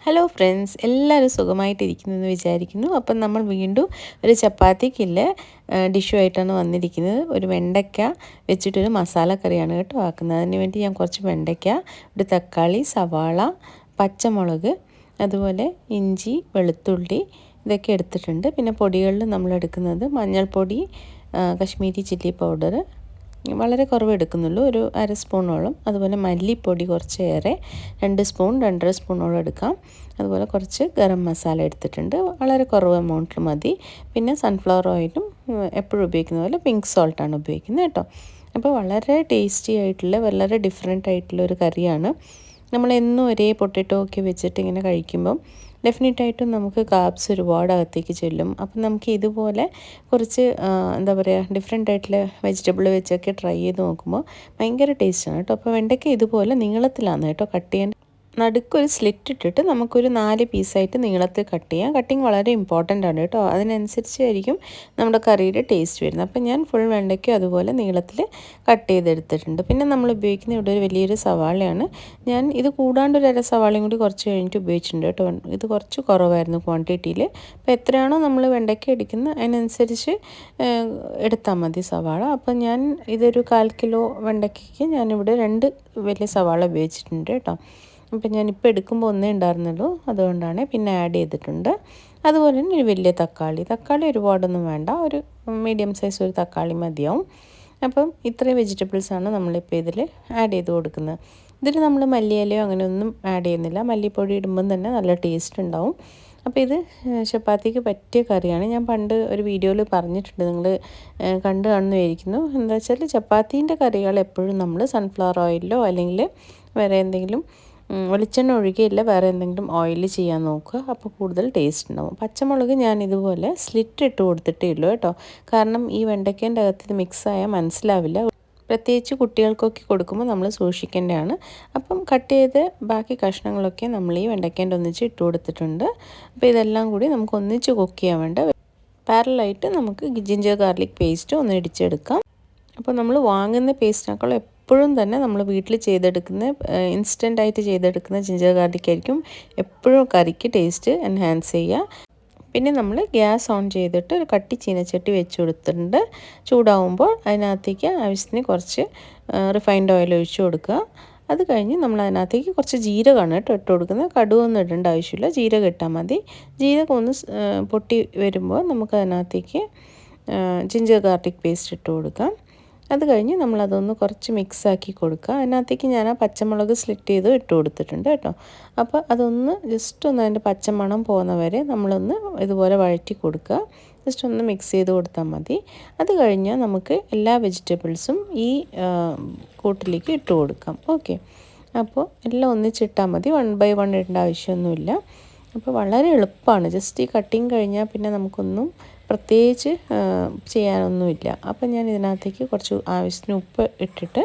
Hello friends, എല്ലാവരും സുഖമായിട്ടിരിക്കുന്നെന്ന് വിചാരിക്കുന്നു. അപ്പം നമ്മൾ വീണ്ടും ഒരു ചപ്പാത്തിക്കുള്ള ഡിഷുമായിട്ടാണ് വന്നിരിക്കുന്നത്. ഒരു വെണ്ടയ്ക്ക വെച്ചിട്ടൊരു മസാല കറിയാണ് കേട്ടോ ആക്കുന്നത്. അതിന് വേണ്ടി ഞാൻ കുറച്ച് വെണ്ടയ്ക്ക, ഒരു തക്കാളി, സവാള, പച്ചമുളക്, അതുപോലെ ഇഞ്ചി, വെളുത്തുള്ളി ഇതൊക്കെ എടുത്തിട്ടുണ്ട്. പിന്നെ പൊടികളിൽ നമ്മൾ എടുക്കുന്നത് മഞ്ഞൾപ്പൊടി, കശ്മീരി ചില്ലി പൗഡർ വളരെ കുറവ് എടുക്കുന്നുള്ളൂ, ഒരു അര സ്പൂണോളം. അതുപോലെ മല്ലിപ്പൊടി കുറച്ചേറെ, 2 സ്പൂൺ 2.5 സ്പൂണോളം എടുക്കാം. അതുപോലെ കുറച്ച് ഗരം മസാല എടുത്തിട്ടുണ്ട്, വളരെ കുറവ് എമൗണ്ടിൽ മതി. പിന്നെ സൺഫ്ലവർ ഓയിലും എപ്പോഴും ഉപയോഗിക്കുന്ന പോലെ പിങ്ക് സോൾട്ടാണ് ഉപയോഗിക്കുന്നത് കേട്ടോ. അപ്പോൾ വളരെ ടേസ്റ്റി ആയിട്ടുള്ള, വളരെ ഡിഫറെൻ്റ് ആയിട്ടുള്ള ഒരു കറിയാണ്. നമ്മളെന്നും ഒരേ പൊട്ടറ്റോ ഒക്കെ വെച്ചിട്ട് ഇങ്ങനെ കഴിക്കുമ്പം ഡെഫിനറ്റായിട്ടും നമുക്ക് കാർബ്സ് ഒരുപാട് അകത്തേക്ക് ചെല്ലും. അപ്പം നമുക്ക് ഇതുപോലെ കുറച്ച് എന്താ പറയുക, ഡിഫറെൻ്റ് ആയിട്ടുള്ള വെജിറ്റബിൾ വെച്ചൊക്കെ ട്രൈ ചെയ്ത് നോക്കുമ്പോൾ ഭയങ്കര ടേസ്റ്റാണ് കേട്ടോ. അപ്പോൾ വെണ്ടയ്ക്ക ഇതുപോലെ നീളത്തിലാണ് കേട്ടോ കട്ട് ചെയ്യാൻ. നടുക്കൊരു സ്ലിറ്റ് ഇട്ടിട്ട് നമുക്കൊരു 4 പീസായിട്ട് നീളത്തിൽ കട്ട് ചെയ്യാം. കട്ടിങ് വളരെ ഇമ്പോർട്ടൻ്റ് ആണ് കേട്ടോ, അതിനനുസരിച്ചായിരിക്കും നമ്മുടെ കറിയുടെ ടേസ്റ്റ് വരുന്നത്. അപ്പം ഞാൻ ഫുൾ വെണ്ടയ്ക്കും അതുപോലെ നീളത്തിൽ കട്ട് ചെയ്തെടുത്തിട്ടുണ്ട്. പിന്നെ നമ്മൾ ഉപയോഗിക്കുന്ന ഇവിടെ ഒരു വലിയൊരു സവാളയാണ്. ഞാൻ ഇത് കൂടാണ്ട് ഒരു അര സവാളയും കൂടി കുറച്ച് കഴിഞ്ഞിട്ട് ഉപയോഗിച്ചിട്ടുണ്ട് കേട്ടോ. ഇത് കുറച്ച് കുറവായിരുന്നു ക്വാണ്ടിറ്റിയിൽ. അപ്പോൾ എത്രയാണോ നമ്മൾ വെണ്ടയ്ക്ക എടുക്കുന്നത് അതിനനുസരിച്ച് എടുത്താൽ മതി സവാള. അപ്പം ഞാൻ ഇതൊരു 1/4 കിലോ വെണ്ടയ്ക്കയ്ക്ക് ഞാനിവിടെ 2 വലിയ സവാള ഉപയോഗിച്ചിട്ടുണ്ട് കേട്ടോ. അപ്പം ഞാനിപ്പോൾ എടുക്കുമ്പോൾ ഒന്നേ ഉണ്ടായിരുന്നുള്ളൂ, അതുകൊണ്ടാണ്. പിന്നെ ആഡ് ചെയ്തിട്ടുണ്ട്. അതുപോലെ തന്നെ ഒരു വലിയ തക്കാളി ഒരുപാടൊന്നും വേണ്ട, ഒരു മീഡിയം സൈസ് ഒരു തക്കാളി മതിയാവും. അപ്പം ഇത്രയും വെജിറ്റബിൾസാണ് നമ്മളിപ്പോൾ ഇതിൽ ആഡ് ചെയ്ത് കൊടുക്കുന്നത്. ഇതിൽ നമ്മൾ മല്ലിയിലയോ അങ്ങനെയൊന്നും ആഡ് ചെയ്യുന്നില്ല. മല്ലിപ്പൊടി ഇടുമ്പം തന്നെ നല്ല ടേസ്റ്റ് ഉണ്ടാവും. അപ്പോൾ ഇത് ചപ്പാത്തിക്ക് പറ്റിയ കറിയാണ്. ഞാൻ പണ്ട് ഒരു വീഡിയോയിൽ പറഞ്ഞിട്ടുണ്ട്, നിങ്ങൾ കണ്ടു കാണുന്നതായിരിക്കുന്നു. എന്താ വെച്ചാൽ ചപ്പാത്തീൻ്റെ കറികൾ എപ്പോഴും നമ്മൾ സൺഫ്ലവർ ഓയിലിലോ അല്ലെങ്കിൽ വേറെ എന്തെങ്കിലും വെളിച്ചെണ്ണ ഒഴികെയില്ല, വേറെ എന്തെങ്കിലും ഓയിൽ ചെയ്യാൻ നോക്കുക. അപ്പോൾ കൂടുതൽ ടേസ്റ്റ് ഉണ്ടാവും. പച്ചമുളക് ഞാൻ ഇതുപോലെ സ്ലിറ്റ് ഇട്ട് കൊടുത്തിട്ടേ ഉള്ളൂ കേട്ടോ. കാരണം ഈ വെണ്ടയ്ക്കേൻ്റെ അകത്ത് ഇത് മിക്സായാൽ മനസ്സിലാവില്ല. പ്രത്യേകിച്ച് കുട്ടികൾക്കൊക്കെ കൊടുക്കുമ്പോൾ നമ്മൾ സൂക്ഷിക്കേണ്ടതാണ്. അപ്പം കട്ട് ചെയ്ത് ബാക്കി കഷ്ണങ്ങളൊക്കെ നമ്മൾ ഈ വെണ്ടയ്ക്കേൻ്റെ ഒന്നിച്ച് ഇട്ട് കൊടുത്തിട്ടുണ്ട്. അപ്പോൾ ഇതെല്ലാം കൂടി നമുക്ക് ഒന്നിച്ച് കുക്ക് ചെയ്യാൻ വേണ്ട. പാരലായിട്ട് നമുക്ക് ജിഞ്ചർ ഗാർലിക് പേസ്റ്റ് ഒന്ന് ഇടിച്ചെടുക്കാം. അപ്പോൾ നമ്മൾ വാങ്ങുന്ന പേസ്റ്റിനേക്കാളും എപ്പോഴും തന്നെ നമ്മൾ വീട്ടിൽ ചെയ്തെടുക്കുന്ന ഇൻസ്റ്റൻ്റായിട്ട് ചെയ്തെടുക്കുന്ന ജിഞ്ചർ ഗാർലിക് ആയിരിക്കും എപ്പോഴും കറിക്ക് ടേസ്റ്റ് എൻഹാൻസ് ചെയ്യുക. പിന്നെ നമ്മൾ ഗ്യാസ് ഓൺ ചെയ്തിട്ട് ഒരു കട്ടി ചീനച്ചട്ടി വെച്ച് കൊടുത്തിട്ടുണ്ട്. ചൂടാവുമ്പോൾ അതിനകത്തേക്ക് ആവശ്യത്തിന് കുറച്ച് റിഫൈൻഡ് ഓയിൽ ഒഴിച്ച് കൊടുക്കുക. അത് കഴിഞ്ഞ് നമ്മൾ അതിനകത്തേക്ക് കുറച്ച് ജീരകമാണ് കേട്ടോ ഇട്ട് കൊടുക്കുന്നത്. കടുകൊന്നും ഇടേണ്ട ആവശ്യമില്ല, ജീരകം ഇട്ടാൽ മതി. ജീരകം ഒന്ന് പൊട്ടി വരുമ്പോൾ നമുക്ക് അതിനകത്തേക്ക് ജിഞ്ചർ ഗാർലിക് പേസ്റ്റ് ഇട്ട് കൊടുക്കാം. അത് കഴിഞ്ഞ് നമ്മളതൊന്ന് കുറച്ച് മിക്സാക്കി കൊടുക്കുക. അതിനകത്തേക്ക് ഞാൻ ആ പച്ചമുളക് സ്ലിറ്റ് ചെയ്ത് ഇട്ട് കൊടുത്തിട്ടുണ്ട് കേട്ടോ. അപ്പോൾ അതൊന്ന് ജസ്റ്റ് ഒന്ന് അതിൻ്റെ പച്ചമണം പോകുന്ന വരെ നമ്മളൊന്ന് ഇതുപോലെ വഴറ്റി കൊടുക്കുക. ജസ്റ്റ് ഒന്ന് മിക്സ് ചെയ്ത് കൊടുത്താൽ മതി. അത് കഴിഞ്ഞാൽ നമുക്ക് എല്ലാ വെജിറ്റബിൾസും ഈ കൂട്ടിലേക്ക് ഇട്ട് കൊടുക്കാം. ഓക്കെ, അപ്പോൾ എല്ലാം ഒന്നിച്ചിട്ടാൽ മതി, 1 by 1 ഇടേണ്ട ആവശ്യമൊന്നുമില്ല. അപ്പോൾ വളരെ എളുപ്പമാണ്. ജസ്റ്റ് ഈ കട്ടിങ് കഴിഞ്ഞാൽ പിന്നെ നമുക്കൊന്നും പ്രത്യേകിച്ച് ചെയ്യാനൊന്നുമില്ല. അപ്പം ഞാൻ ഇതിനകത്തേക്ക് കുറച്ച് ആവശ്യത്തിന് ഉപ്പ് ഇട്ടിട്ട്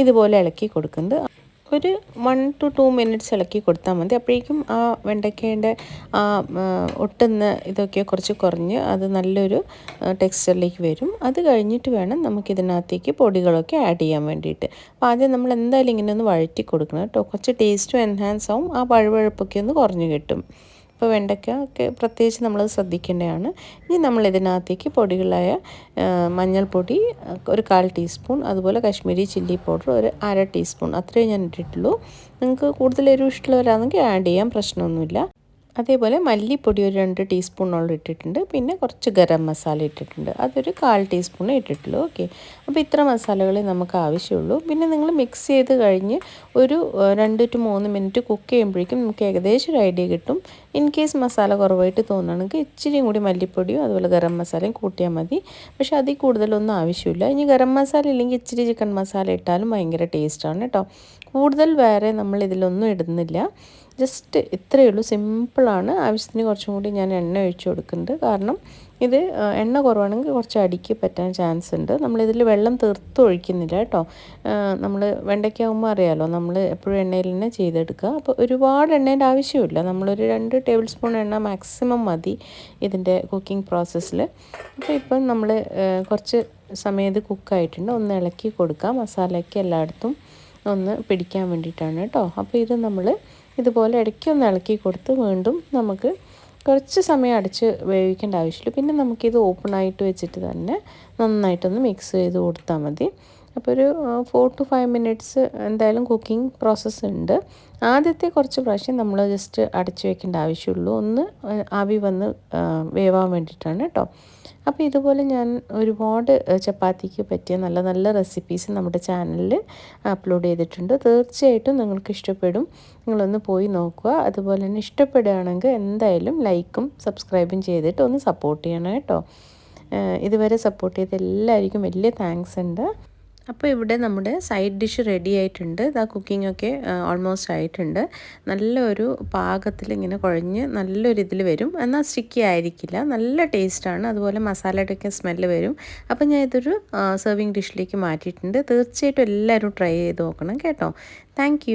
ഇതുപോലെ ഇളക്കി കൊടുക്കുന്നത്. ഒരു 1 to 2 മിനിറ്റ്സ് ഇളക്കി കൊടുത്താൽ മതി. അപ്പോഴേക്കും ആ വെണ്ടയ്ക്കേൻ്റെ ആ ഒട്ടുന്ന ഇതൊക്കെ കുറച്ച് കുറഞ്ഞ് അത് നല്ലൊരു ടെക്സ്ചറിലേക്ക് വരും. അത് കഴിഞ്ഞിട്ട് വേണം നമുക്കിതിനകത്തേക്ക് പൊടികളൊക്കെ ആഡ് ചെയ്യാൻ വേണ്ടിയിട്ട്. അപ്പോൾ ആദ്യം നമ്മൾ എന്തായാലും ഇങ്ങനെ ഒന്ന് വഴറ്റി കൊടുക്കണം കേട്ടോ. കുറച്ച് ടേസ്റ്റും എൻഹാൻസ് ആവും, ആ വഴുവഴുപ്പൊക്കെ ഒന്ന് കുറഞ്ഞ് കിട്ടും. ഇപ്പോൾ വെണ്ടയ്ക്ക ഒക്കെ പ്രത്യേകിച്ച് നമ്മളത് ശ്രദ്ധിക്കേണ്ടതാണ്. ഇനി നമ്മൾ ഇതിനകത്തേക്ക് പൊടികളായ മഞ്ഞൾപ്പൊടി ഒരു 1/4 ടീസ്പൂൺ, അതുപോലെ കശ്മീരി ചില്ലി പൗഡർ ഒരു 1/2 ടീസ്പൂൺ, അത്രയും ഞാൻ ഇട്ടിട്ടുള്ളൂ. നിങ്ങൾക്ക് കൂടുതൽ എരിവ് ഇഷ്ടമുള്ളവരാണെങ്കിൽ ആഡ് ചെയ്യാം, പ്രശ്നമൊന്നുമില്ല. അതേപോലെ മല്ലിപ്പൊടി ഒരു 2 ടീസ്പൂണോളം ഇട്ടിട്ടുണ്ട്. പിന്നെ കുറച്ച് ഗരം മസാല ഇട്ടിട്ടുണ്ട്, അതൊരു 1/4 ടീസ്പൂണേ ഇട്ടിട്ടുള്ളൂ. ഓക്കെ, അപ്പോൾ ഇത്ര മസാലകളെ നമുക്ക് ആവശ്യമുള്ളൂ. പിന്നെ നിങ്ങൾ മിക്സ് ചെയ്ത് കഴിഞ്ഞ് ഒരു 2 to 3 മിനിറ്റ് കുക്ക് ചെയ്യുമ്പോഴേക്കും നമുക്ക് ഏകദേശം ഒരു ഐഡിയ കിട്ടും. ഇൻ കേസ് മസാല കുറവായിട്ട് തോന്നുകയാണെങ്കിൽ ഇച്ചിരിയും കൂടി മല്ലിപ്പൊടിയും അതുപോലെ ഗരം മസാലയും കൂട്ടിയാൽ മതി. പക്ഷേ അതിൽ കൂടുതലൊന്നും ആവശ്യമില്ല. ഇനി ഗരം മസാല ഇല്ലെങ്കിൽ ഇച്ചിരി ചിക്കൻ മസാല ഇട്ടാലും ഭയങ്കര ടേസ്റ്റാണ് കേട്ടോ. കൂടുതൽ വേറെ നമ്മൾ ഇതിലൊന്നും ഇടുന്നില്ല, ജസ്റ്റ് ഇത്രയേ ഉള്ളൂ, സിമ്പിളാണ്. ആവശ്യത്തിന് കുറച്ചും കൂടി ഞാൻ എണ്ണ ഒഴിച്ച് കൊടുക്കുന്നുണ്ട്. കാരണം ഇത് എണ്ണ കുറവാണെങ്കിൽ കുറച്ച് അടിക്ക് പറ്റാൻ ചാൻസ് ഉണ്ട്. നമ്മളിതിൽ വെള്ളം തീർത്ത് ഒഴിക്കുന്നില്ല കേട്ടോ. നമ്മൾ വെണ്ടയ്ക്കാവുമ്പോൾ അറിയാമല്ലോ, നമ്മൾ എപ്പോഴും എണ്ണയിൽ തന്നെ ചെയ്തെടുക്കുക. അപ്പോൾ ഒരുപാട് എണ്ണേൻ്റെ ആവശ്യമില്ല, നമ്മളൊരു 2 ടേബിൾ സ്പൂൺ എണ്ണ മാക്സിമം മതി ഇതിൻ്റെ കുക്കിംഗ് പ്രോസസ്സിൽ. അപ്പോൾ ഇപ്പം നമ്മൾ കുറച്ച് സമയം ഇത് കുക്കായിട്ടുണ്ട്, ഒന്ന് ഇളക്കി കൊടുക്കുക. മസാലയ്ക്ക് എല്ലായിടത്തും ഒന്ന് പിടിക്കാൻ വേണ്ടിയിട്ടാണ് കേട്ടോ. അപ്പോൾ ഇത് നമ്മൾ ഇതുപോലെ ഇടയ്ക്കൊന്ന് ഇളക്കി കൊടുത്ത് വീണ്ടും നമുക്ക് കുറച്ച് സമയം അടച്ച് വേവിക്കേണ്ട ആവശ്യമില്ല. പിന്നെ നമുക്കിത് ഓപ്പണായിട്ട് വെച്ചിട്ട് തന്നെ നന്നായിട്ടൊന്ന് മിക്സ് ചെയ്ത് കൊടുത്താൽ മതി. അപ്പോൾ ഒരു 4 to 5 മിനിറ്റ്സ് എന്തായാലും കുക്കിംഗ് പ്രോസസ്സ് ഉണ്ട്. ആദ്യത്തെ കുറച്ച് പ്രാവശ്യം നമ്മൾ ജസ്റ്റ് അടച്ചു വെക്കേണ്ട ആവശ്യമുള്ളൂ. ഒന്ന് ആവി വന്ന് വേവാൻ വേണ്ടിയിട്ടാണ് കേട്ടോ. അപ്പോൾ ഇതുപോലെ ഞാൻ ഒരുപാട് ചപ്പാത്തിക്ക് പറ്റിയ നല്ല നല്ല റെസിപ്പീസ് നമ്മുടെ ചാനലിൽ അപ്ലോഡ് ചെയ്തിട്ടുണ്ട്. തീർച്ചയായിട്ടും നിങ്ങൾക്ക് ഇഷ്ടപ്പെടും. നിങ്ങളൊന്ന് പോയി നോക്കുക. അതുപോലെ തന്നെ ഇഷ്ടപ്പെടുകയാണെങ്കിൽ എന്തായാലും ലൈക്കും സബ്സ്ക്രൈബും ചെയ്തിട്ട് ഒന്ന് സപ്പോർട്ട് ചെയ്യണം കേട്ടോ. ഇതുവരെ സപ്പോർട്ട് ചെയ്ത എല്ലാവർക്കും വലിയ താങ്ക്സ് ഉണ്ട്. അപ്പോൾ ഇവിടെ നമ്മുടെ സൈഡ് ഡിഷ് റെഡി ആയിട്ടുണ്ട്. ആ കുക്കിങ്ങൊക്കെ ഓൾമോസ്റ്റ് ആയിട്ടുണ്ട്. നല്ലൊരു പാകത്തിൽ ഇങ്ങനെ കുഴഞ്ഞ് നല്ലൊരു ഇതിൽ വരും. എന്നാൽ സ്റ്റിക്കി ആയിരിക്കില്ല. നല്ല ടേസ്റ്റാണ്. അതുപോലെ മസാലയുടെയൊക്കെ സ്മെല്ല് വരും. അപ്പോൾ ഞാൻ ഇതൊരു സെർവിങ് ഡിഷിലേക്ക് മാറ്റിയിട്ടുണ്ട്. തീർച്ചയായിട്ടും എല്ലാവരും ട്രൈ ചെയ്ത് നോക്കണം കേട്ടോ. താങ്ക്